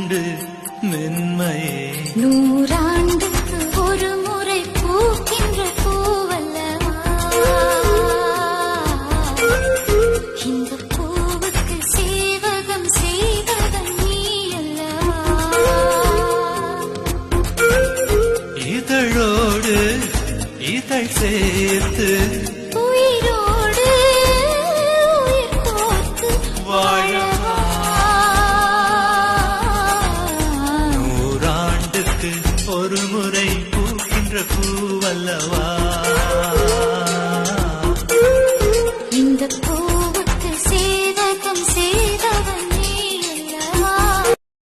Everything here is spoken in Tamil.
உண்டு மென்மையே. நூறாண்டுக்கு ஒரு முறை பூக்கின்ற பூவல்லவா, இந்த பூவுக்கு சேவகம் செய்வதன் நீ அல்லவா. இதழோடு இதழ் சேர்த்து உயிரோடு உயிர் கோர்த்து வாழவா. நூறாண்டுக்கு ஒரு முறை பூக்கின்ற பூவல்லவா.